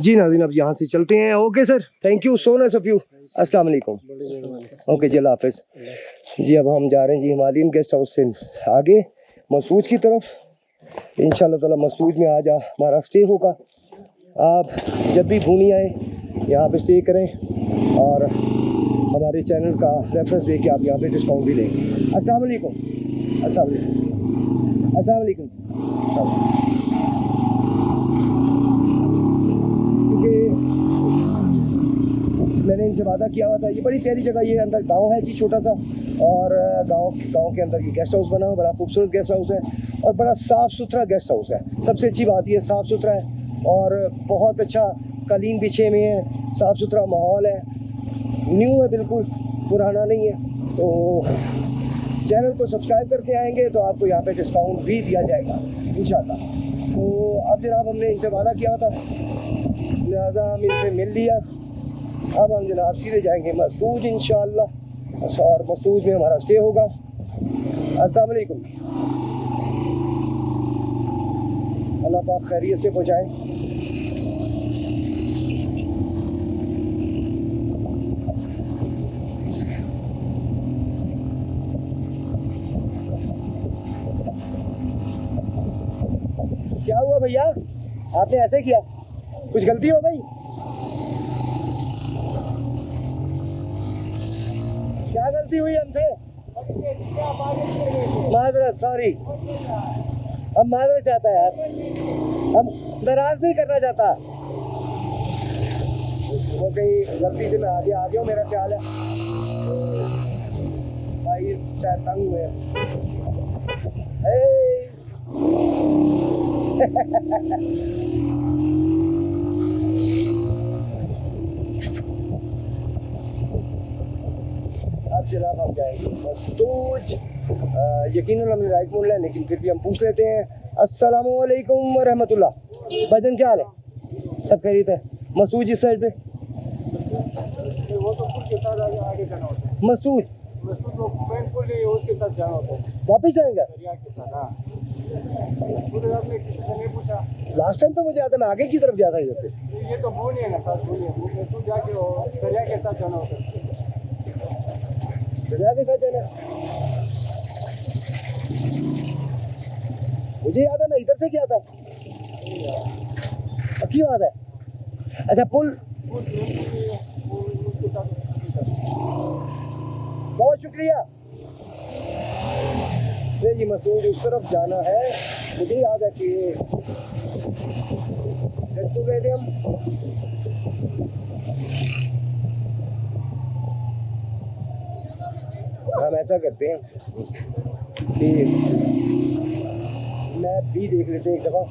जी नाज़रीन, अब यहाँ से चलते हैं। Okay sir, thank you so much of you. अस्सलाम वालेकुम। ओके जी, अल्लाह हाफिज़। जी अब हम जा रहे हैं जी हिमालयन गेस्ट हाउस से आगे मसूज की तरफ। इंशाल्लाह ताला मसूज में आज हमारा स्टे होगा। आप जब भी भूनी आए यहाँ पे स्टे करें और हमारे चैनल का रेफरेंस दे के आप यहाँ पे डिस्काउंट भी लेंगे। अस्सलाम वालेकुम। अस्सलाम वालेकुम। अस्सलाम वालेकुम। मैंने इनसे वादा किया हुआ था। ये बड़ी प्यारी जगह, ये अंदर गांव है जी छोटा सा, और गांव के अंदर ये गेस्ट हाउस बना हुआ, बड़ा खूबसूरत गेस्ट हाउस है और बड़ा साफ़ सुथरा गेस्ट हाउस है। सबसे अच्छी बात ये साफ़ सुथरा है और बहुत अच्छा कालीन बिछे हुए हैं, साफ़ सुथरा माहौल है, न्यू है, बिल्कुल पुराना नहीं है। तो चैनल को सब्सक्राइब करके आएंगे तो आपको यहाँ पे डिस्काउंट भी दिया जाएगा इंशाल्लाह। तो अब जनाब हमने इनसे वादा किया था, लिहाजा हम इनसे मिल लिया। अब हम जनाब सीधे जाएंगे मसूज इंशाल्लाह और मसूज में हमारा स्टे होगा। अस्सलाम वालेकुम। अल्लाह पाक खैरियत से पहुँचाए। क्या हुआ भैया, आपने ऐसे किया? कुछ गलती हो गई? क्या गलती हुई हमसे? माजरत, सॉरी। हम माजरत चाहता है यार, हम नाराज नहीं करना चाहता। वो कहीं गलती से मैं आ गया मेरा ख्याल है। भाई शायद तंग हुए अब जनाब हम जाएंगे मसूज। यकीनन हमने राइट मोड़ लिया, लेकिन फिर भी हम पूछ लेते हैं। अस्सलामु अलैकुम व रहमतुल्लाह। भजन क्या हाल है? सब खैरियत है? मसूज इस साइड पे, वो तो पुल के साथ आगे जाना होता है। मसूज तो मेन पुल है, उसके साथ जाना होता है, वापिस जाएंगे? दरिया के साथ। हाँ, पूरे आपने किसी से नहीं पूछा? लास्ट टाइम तो मुझे याद है मैं आगे की तरफ गया था इधर से। ये तो भूल है ना, साथ भूल है, तो जाके दरिया के साथ जाना होता है। दरिया के साथ जाना? मुझे याद है मैं इधर से गया था। पक्की बात है? अच्छा, पुल। उसके साथ। बहुत शुक्रिया। जी मसूज उस तरफ जाना है, मुझे याद है कि तो गए थे हम ऐसा करते हैं कि मैप भी देख लेते हैं एक दफ़ा।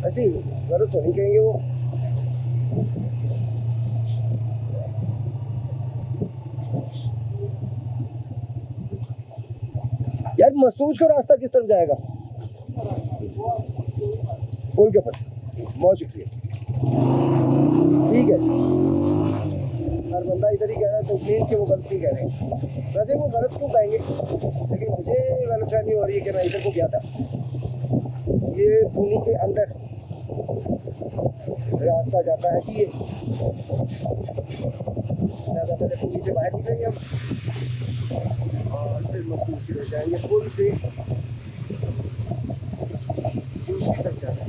ऐसी जरूरत तो नहीं कहेंगे वो। यार मसूज का रास्ता किस तरफ जाएगा? पुल के ऊपर। बहुत शुक्रिया। ठीक है, हर बंदा इधर ही कह रहा है तो प्लीज़ कि वो गलत नहीं कह रहे हैं। वैसे वो गलत क्यों कहेंगे, लेकिन मुझे गलतफहमी हो रही है कि मैं इधर को गया था। ये भूमि के अंदर रास्ता जाता है जी। ये पहले भूमि से बाहर निकलेंगे हम और फिर मसूज की तरफ जाएंगे। पुल से दूसरी तरफ जाना है।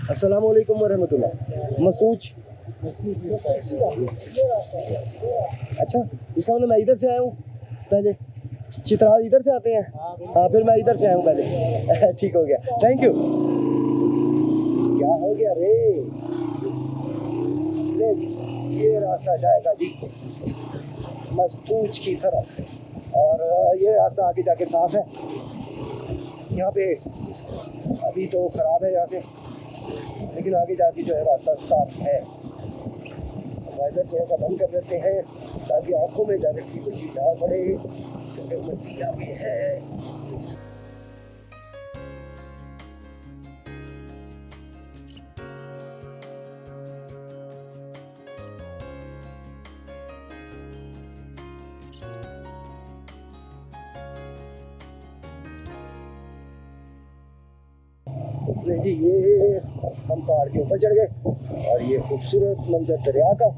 अस्सलाम वालेकुम वरहमतुल्लाह। मसूज। अच्छा, इसका मतलब मैं इधर से आया हूँ पहले। चित्राल इधर से आते हैं। हाँ, फिर मैं इधर से आया हूँ पहले। ठीक हो गया, थैंक यू। क्या हो गया रे? ले जी, ये रास्ता जाएगा जी मस्तूज की तरफ, और ये रास्ता आगे जाके साफ है। यहाँ पे अभी तो ख़राब है यहाँ से, लेकिन आगे जाके जो है रास्ता साफ है। वाइजर थोड़ा सा बंद कर देते हैं ताकि आंखों में डायरेक्टली मिट्टी ना पड़े, क्योंकि मिट्टी आगे है। जी, ये हम पहाड़ के ऊपर चढ़ गए और ये खूबसूरत मंजर दरिया का,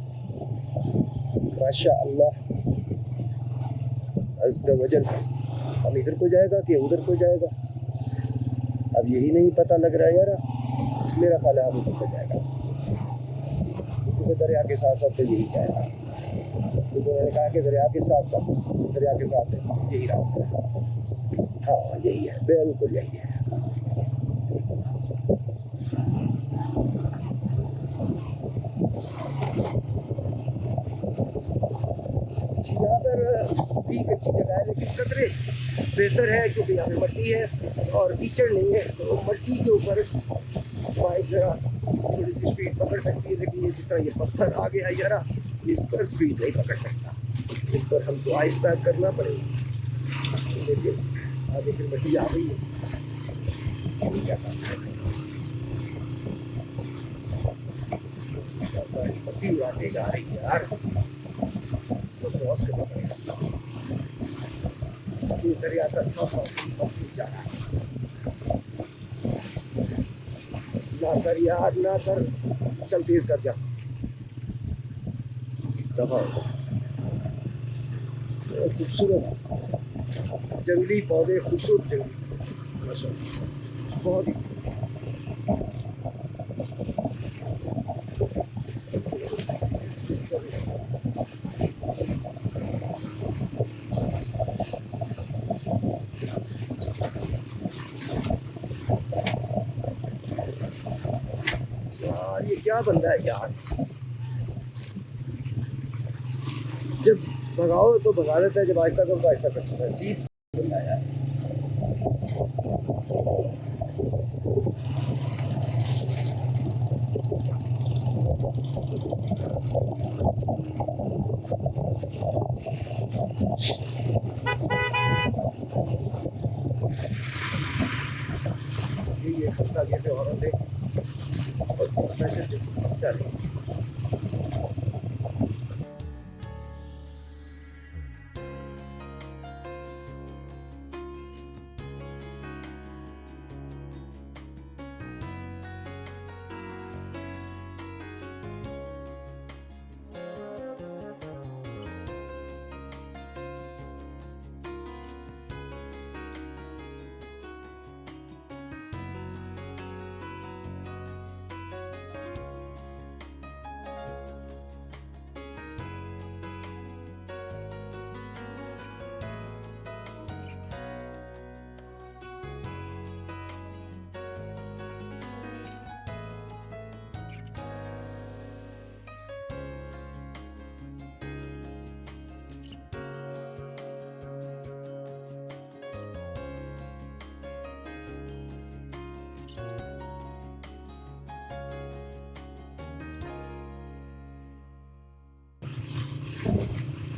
माशा अल्लाह अज़्ज़ वजल। हम इधर को जाएगा कि उधर को जाएगा, अब यही नहीं पता लग रहा है यार। मेरा ख्याल है हम उधर को जाएगा, क्योंकि दरिया के साथ साथ तो यही जाएगा, क्योंकि उन्होंने कहा कि दरिया के साथ यही रास्ता है। हाँ, यही है, बिल्कुल यही है। यहाँ पर भी एक अच्छी जगह है, लेकिन कतरे बेहतर है क्योंकि यहाँ पे मट्टी है और कीचड़ नहीं है, तो मट्टी के ऊपर बाइक जरा थोड़ी सी स्पीड पकड़ सकती है। लेकिन ये जिस तरह ये पत्थर आगे है यार, इस पर स्पीड नहीं पकड़ सकता, इस पर हमको आहिस्ता करना पड़ेगा। लेकिन आगे फिर मट्टी आ गई है, इसीलिए क्या करना है, मट्टी उड़ाते जा रही है यार, क्रॉस करना पड़ेगा। ये दरिया का साफ जा रहा है, ना कर यार, ना कर, चल तेज कर जा, दफा। खूबसूरत जंगली पौधे, खूबसूरत जंगली माशाअल्लाह, बहुत ही। यार ये क्या बंदा है यार, जब भगाओ तो भगा देता है, जब आहिस्ता करो तो आहिस्ता कर सकता है। अजीब बंदा है यार। ये हल्का जैसे औरत है और मैसेज चले।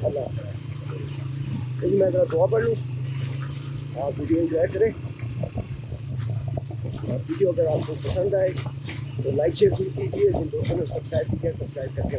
अल्लाह, लेकिन मैं ज़रा दुआ पढ़ लूँ, आप वीडियो एंजॉय करें, और वीडियो अगर आपको पसंद आए तो लाइक शेयर जरूर कीजिए। जिन दोस्तों ने सब्सक्राइब किया, सब्सक्राइब करके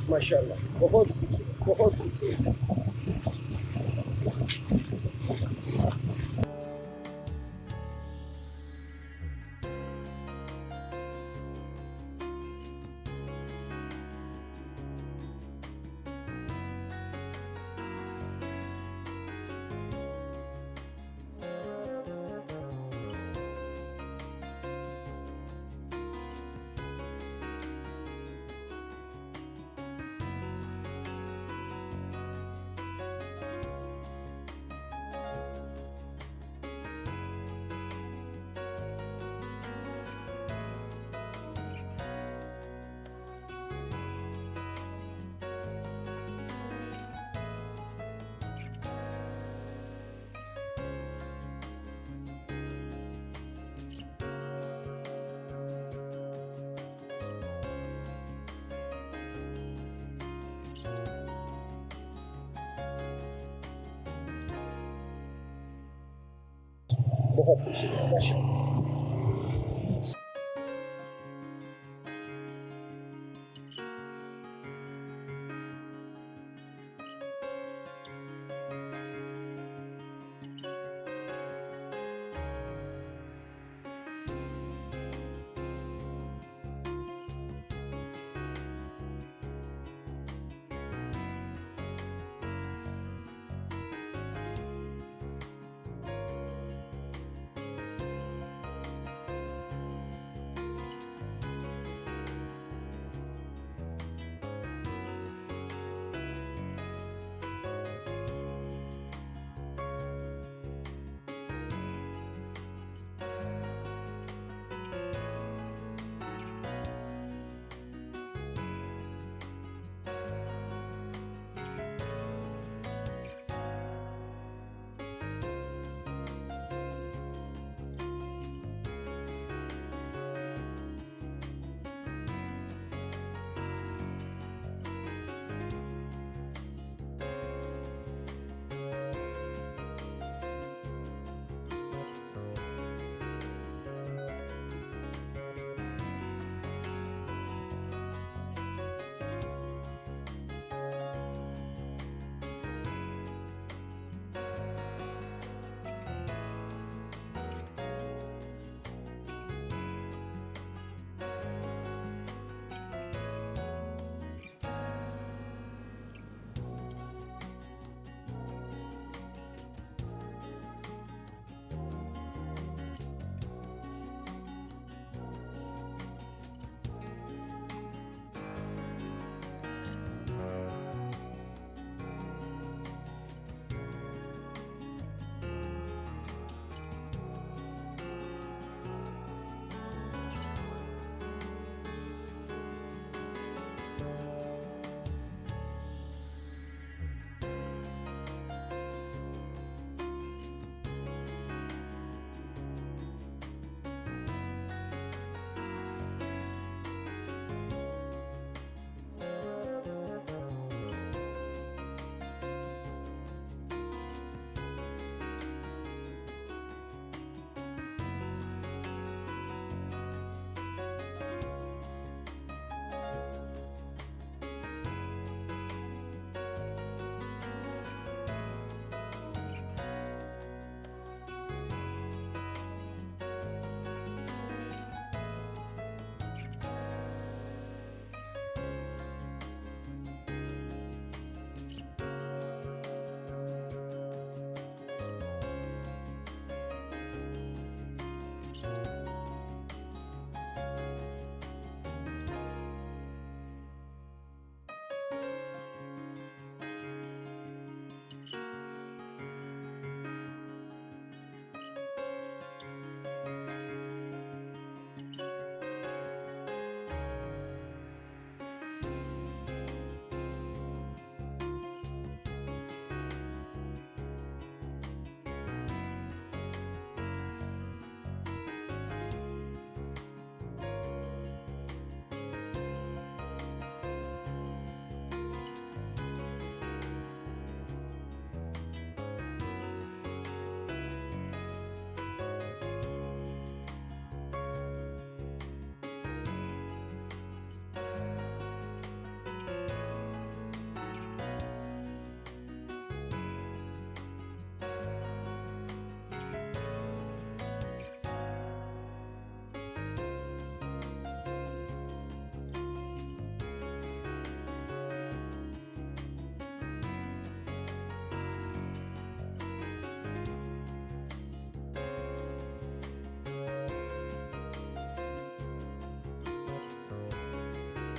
माशाल्लाह, बहुत खूबसूरत, बहुत खूबसूरत। बहुत खूबसूरत माशाल्लाह।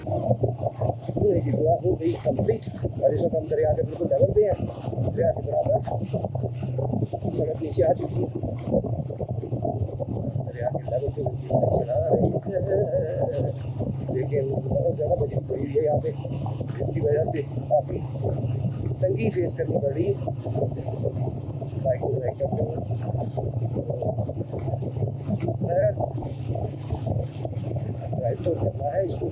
पूरे की दुआ हो गई कंप्लीट और इस वक्त हम दरिया के बिल्कुल लेवल पे हैं, दरिया के बराबर सड़क नीचे आ चुकी है, दरिया के लेवल पे बिल्कुल चला रहे हैं, लेकिन बहुत ज़्यादा बजरी पड़ी हुई है यहाँ पे, इसकी वजह से काफ़ी तंगी फेस करनी पड़ रही है बाइक को ड्राइव करते हुए। ड्राइव तो करना है इसको।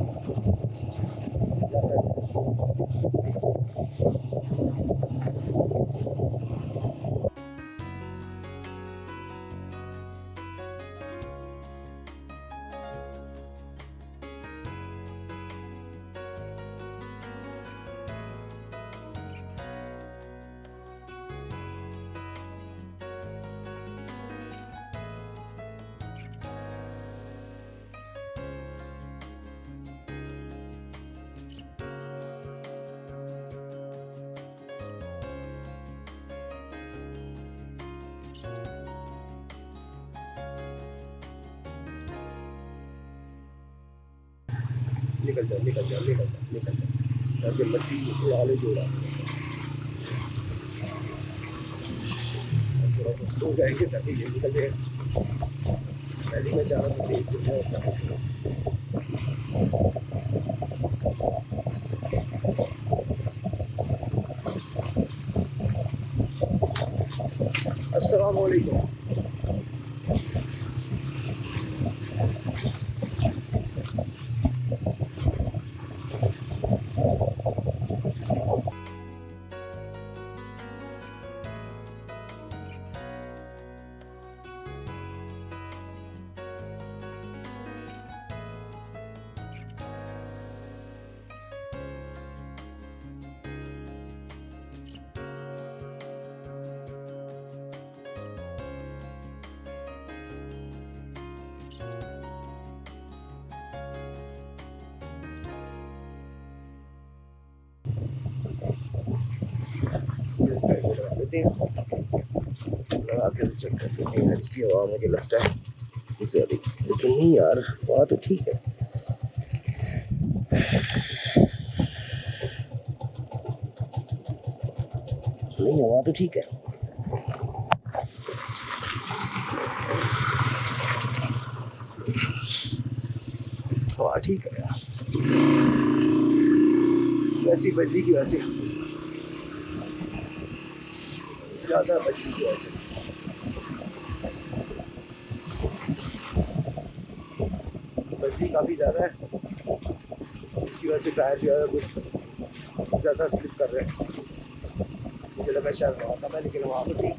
निकल जाओ निकल जाओ निकल जाओ निकल जाओ, ताकि मट्टी उड़ाने जोड़ा थोड़ा सा स्लो जाएंगे ताकि ये निकल जाए। पहले मैं चाह रहा था तेज चलना और चाहे शुरू। अस्सलाम वालेकुम। लगा के चेक कर लेते हैं इसकी हवा, मुझे लगता है ज़्यादा, लेकिन नहीं यार हवा तो ठीक है। नहीं हवा तो ठीक है। हवा ठीक है यार, वैसी बजरी की वजह से, ज़्यादा बजरी की वजह से बजरी काफ़ी ज़्यादा है, इसकी वजह से टायर जो है कुछ ज़्यादा स्लिप कर रहे हैं। मुझे लगा शायद वहाँ था मैं, लेकिन वहाँ पर ठीक।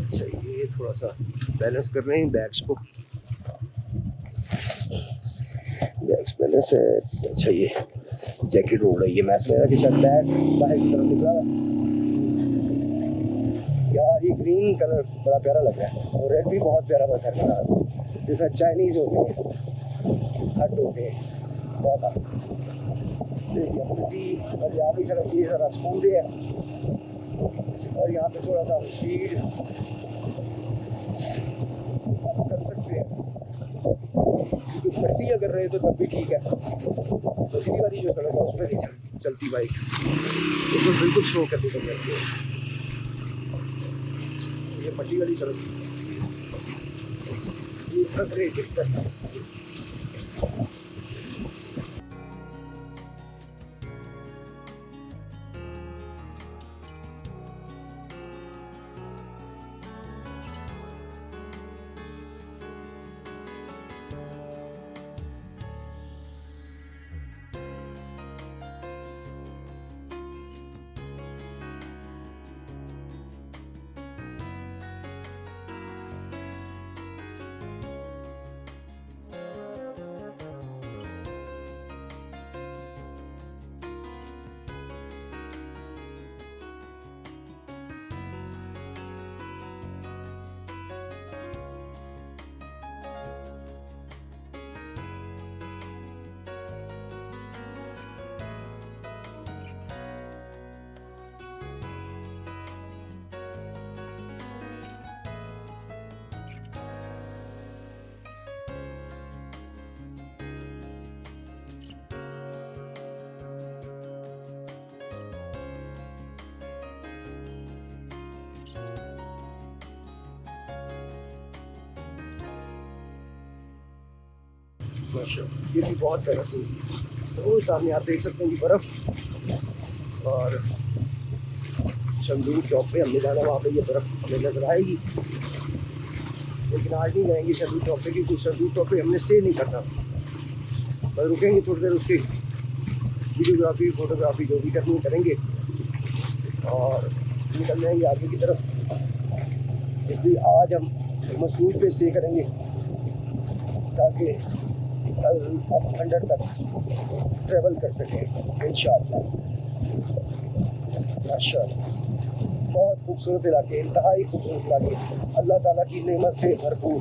अच्छा ये थोड़ा सा बैलेंस कर रहे हैं बैग्स को, बैग्स बैलेंस है। अच्छा ये जैकेट उड़ रही है, मैं समझ रहा कि शायद बैग बाहर की तरफ निकला। यार ये ग्रीन कलर बड़ा प्यारा लग रहा है और रेड भी बहुत प्यारा लग रहा है, जैसा चाइनीज़ होते हैं, हट होते हैं बहुत। देखिए और यहाँ की सड़क ये ज़रा स्मूथ है और यहाँ पे थोड़ा सा स्पीड कर सकते हैं, क्योंकि पट्टी अगर रहे तो तब भी ठीक है। पिछली वाली जो सड़क है उस पर नहीं चलती बाइक, उसमें बिल्कुल स्लो करनी पड़ जाती है। ये पट्टी वाली सड़क ये दिक्कत है। माशाल्लाह ये भी बहुत प्यारा सीन है। वो सामने आप देख सकते हैं कि बर्फ़, और शमदून चौक पे हमने जाना, वहाँ पे ये बर्फ़ हमें नजर आएगी, लेकिन आज नहीं जाएंगे शमदून चौक पे, क्योंकि शमदून चौक पे हमने स्टे नहीं करना, बस रुकेंगे थोड़ी देर, उसकी वीडियोग्राफी फ़ोटोग्राफी जो भी करनी करेंगे और निकल जाएंगे आगे की तरफ। इसलिए आज हम मसरूज पे स्टे करेंगे ताकि कल हम 100 तक ट्रेवल कर सकें इंशाअल्लाह। माशाअल्लाह बहुत खूबसूरत इलाके, इंतहाई खूबसूरत इलाके, अल्लाह ताला की नेमत से भरपूर।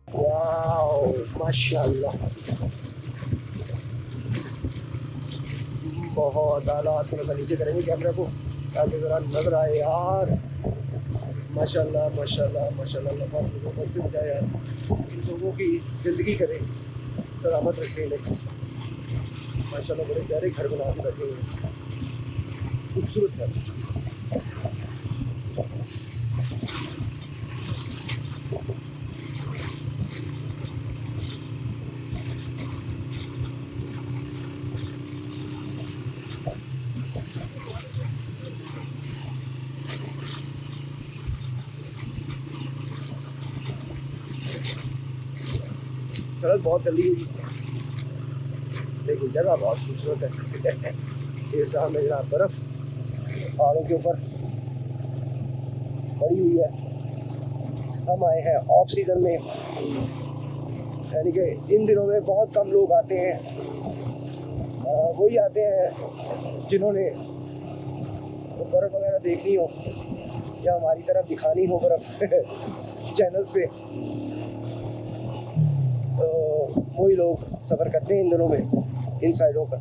वाओ माशाल्लाह बहुत आला। थोड़ा सा नीचे करेंगे कैमरा को ताकि ज़रा नजर आए यार। माशाल्लाह माशाल्लाह माशाल्लाह, अल्लाह लोगों को बस जाए यार, इन लोगों की ज़िंदगी करे, सलामत रखे इन्हें। माशाल्लाह बड़े प्यारे घर बना के रखे हुए हैं, खूबसूरत है। सड़क बहुत गंदी हुई लेकिन जगह बहुत खूबसूरत है। ये सामने जरा बर्फ पहाड़ों के ऊपर पड़ी हुई है। हम आए हैं ऑफ सीज़न में, यानी कि इन दिनों में बहुत कम लोग आते हैं। वही आते हैं जिन्होंने बर्फ़ वगैरह देखनी हो या हमारी तरफ दिखानी हो बर्फ़ चैनल्स पे, तो वही लोग सफ़र करते हैं इन दिनों में इन साइडों पर।